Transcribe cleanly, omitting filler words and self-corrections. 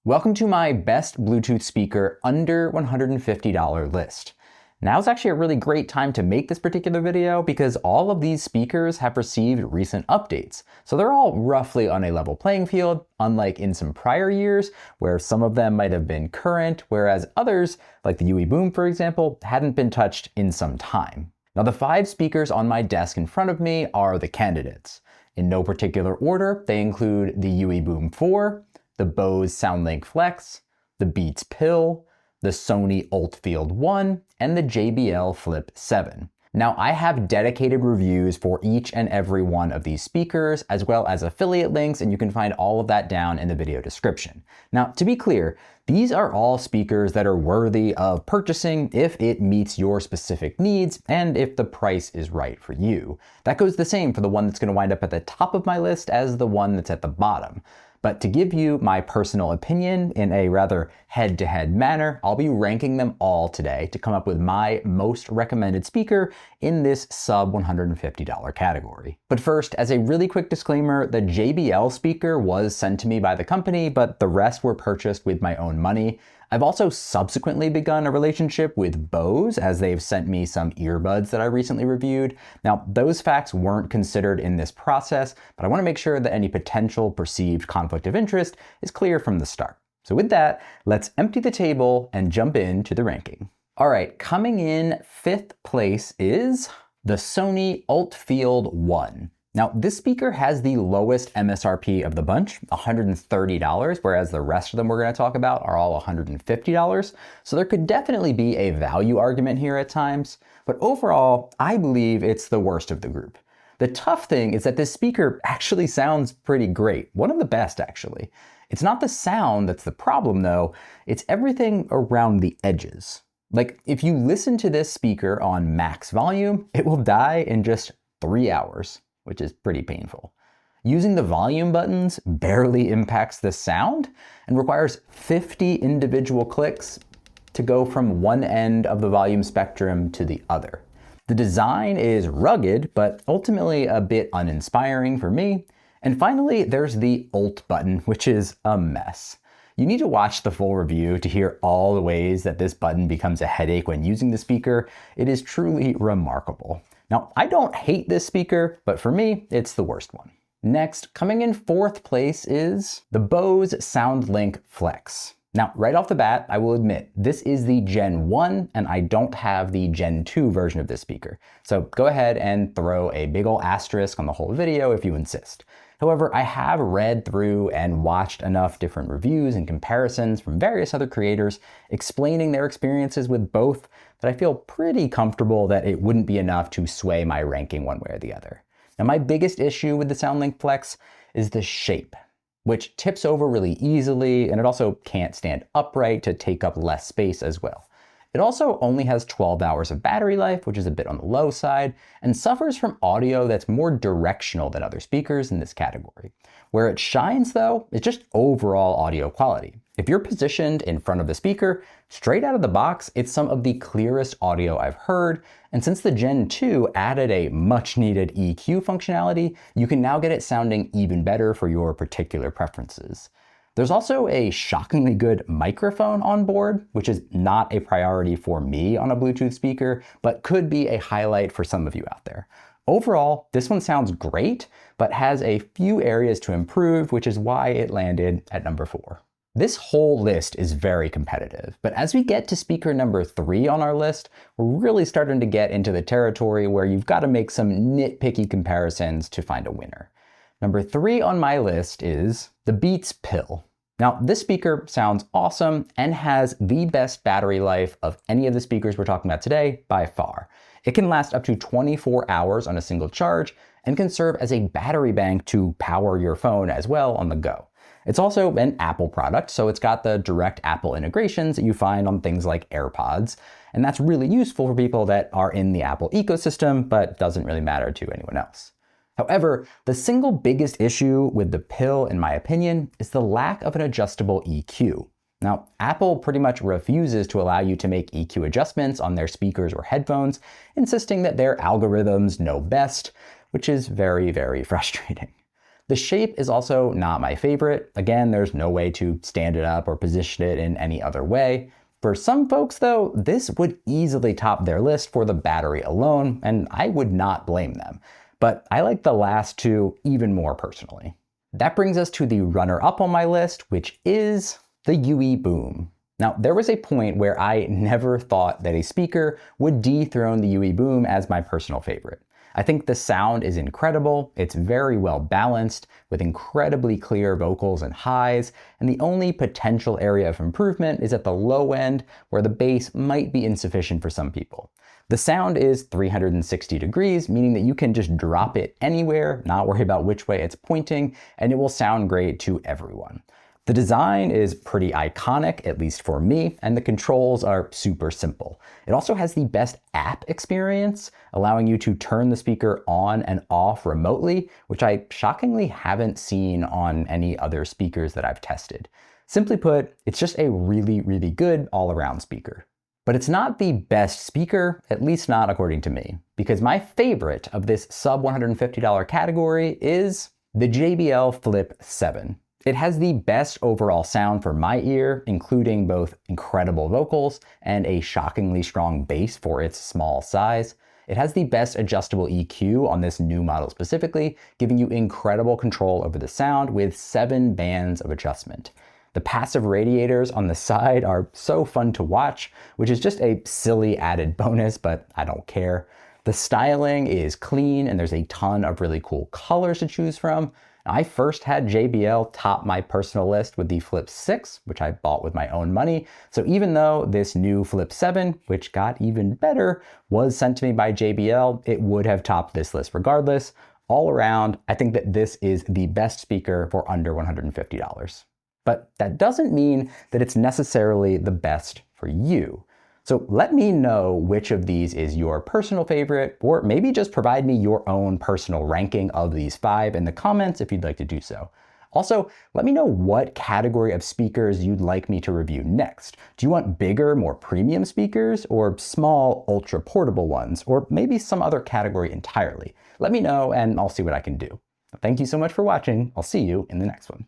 Welcome to my best Bluetooth speaker under $150 list. Now's actually a really great time to make this particular video because all of these speakers have received recent updates. So they're all roughly on a level playing field, unlike in some prior years where some of them might have been current, whereas others, like the UE Boom for example, hadn't been touched in some time. Now the 5 speakers on my desk in front of me are the candidates. In no particular order, they include the UE Boom 4, the Bose SoundLink Flex, the Beats Pill, the Sony ULT Field 1, and the JBL Flip 7. Now I have dedicated reviews for each and every one of these speakers, as well as affiliate links, and you can find all of that down in the video description. Now to be clear, these are all speakers that are worthy of purchasing if it meets your specific needs and if the price is right for you. That goes the same for the one that's going to wind up at the top of my list as the one that's at the bottom. But to give you my personal opinion in a rather head-to-head manner, I'll be ranking them all today to come up with my most recommended speaker in this sub $150 category. But first, as a really quick disclaimer, the JBL speaker was sent to me by the company, but the rest were purchased with my own money. I've also subsequently begun a relationship with Bose, as they've sent me some earbuds that I recently reviewed. Now, those facts weren't considered in this process, but I want to make sure that any potential perceived conflict of interest is clear from the start. So with that, let's empty the table and jump into the ranking. All right, coming in 5th place is the Sony ULT Field 1. Now, this speaker has the lowest MSRP of the bunch, $130, whereas the rest of them we're going to talk about are all $150. So there could definitely be a value argument here at times, but overall, I believe it's the worst of the group. The tough thing is that this speaker actually sounds pretty great, one of the best actually. It's not the sound that's the problem though, it's everything around the edges. Like if you listen to this speaker on max volume, it will die in just 3 hours. Which is pretty painful. Using the volume buttons barely impacts the sound and requires 50 individual clicks to go from one end of the volume spectrum to the other. The design is rugged, but ultimately a bit uninspiring for me. And finally, there's the ULT button, which is a mess. You need to watch the full review to hear all the ways that this button becomes a headache when using the speaker. It is truly remarkable. Now, I don't hate this speaker, but for me, it's the worst one. Next, coming in 4th place is the Bose SoundLink Flex. Now, right off the bat, I will admit, this is the Gen 1, and I don't have the Gen 2 version of this speaker. So go ahead and throw a big ol' asterisk on the whole video if you insist. However, I have read through and watched enough different reviews and comparisons from various other creators explaining their experiences with both that I feel pretty comfortable that it wouldn't be enough to sway my ranking one way or the other. Now, my biggest issue with the SoundLink Flex is the shape, which tips over really easily, and it also can't stand upright to take up less space as well. It also only has 12 hours of battery life, which is a bit on the low side, and suffers from audio that's more directional than other speakers in this category. Where it shines though, is just overall audio quality. If you're positioned in front of the speaker, straight out of the box, it's some of the clearest audio I've heard, and since the Gen 2 added a much needed EQ functionality, you can now get it sounding even better for your particular preferences. There's also a shockingly good microphone on board, which is not a priority for me on a Bluetooth speaker, but could be a highlight for some of you out there. Overall, this one sounds great, but has a few areas to improve, which is why it landed at number 4. This whole list is very competitive, but as we get to speaker number 3 on our list, we're really starting to get into the territory where you've got to make some nitpicky comparisons to find a winner. Number 3 on my list is the Beats Pill. Now, this speaker sounds awesome and has the best battery life of any of the speakers we're talking about today by far. It can last up to 24 hours on a single charge and can serve as a battery bank to power your phone as well on the go. It's also an Apple product, so it's got the direct Apple integrations that you find on things like AirPods, and that's really useful for people that are in the Apple ecosystem, but doesn't really matter to anyone else. However, the single biggest issue with the Pill, in my opinion, is the lack of an adjustable EQ. Now, Apple pretty much refuses to allow you to make EQ adjustments on their speakers or headphones, insisting that their algorithms know best, which is very, very frustrating. The shape is also not my favorite. Again, there's no way to stand it up or position it in any other way. For some folks though, this would easily top their list for the battery alone, and I would not blame them. But I like the last two even more personally. That brings us to the runner-up on my list, which is the UE Boom. Now, there was a point where I never thought that a speaker would dethrone the UE Boom as my personal favorite. I think the sound is incredible, it's very well balanced, with incredibly clear vocals and highs, and the only potential area of improvement is at the low end, where the bass might be insufficient for some people. The sound is 360 degrees, meaning that you can just drop it anywhere, not worry about which way it's pointing, and it will sound great to everyone. The design is pretty iconic, at least for me, and the controls are super simple. It also has the best app experience, allowing you to turn the speaker on and off remotely, which I shockingly haven't seen on any other speakers that I've tested. Simply put, it's just a really, really good all-around speaker. But it's not the best speaker, at least not according to me, because my favorite of this sub $150 category is the JBL Flip 7. It has the best overall sound for my ear, including both incredible vocals and a shockingly strong bass for its small size. It has the best adjustable EQ on this new model specifically, giving you incredible control over the sound with 7 bands of adjustment. The passive radiators on the side are so fun to watch, which is just a silly added bonus, but I don't care. The styling is clean and there's a ton of really cool colors to choose from. I first had JBL top my personal list with the Flip 6, which I bought with my own money. So even though this new Flip 7, which got even better, was sent to me by JBL, it would have topped this list regardless. All around, I think that this is the best speaker for under $150. But that doesn't mean that it's necessarily the best for you. So let me know which of these is your personal favorite, or maybe just provide me your own personal ranking of these 5 in the comments if you'd like to do so. Also, let me know what category of speakers you'd like me to review next. Do you want bigger, more premium speakers, or small, ultra portable ones, or maybe some other category entirely? Let me know and I'll see what I can do. Thank you so much for watching. I'll see you in the next one.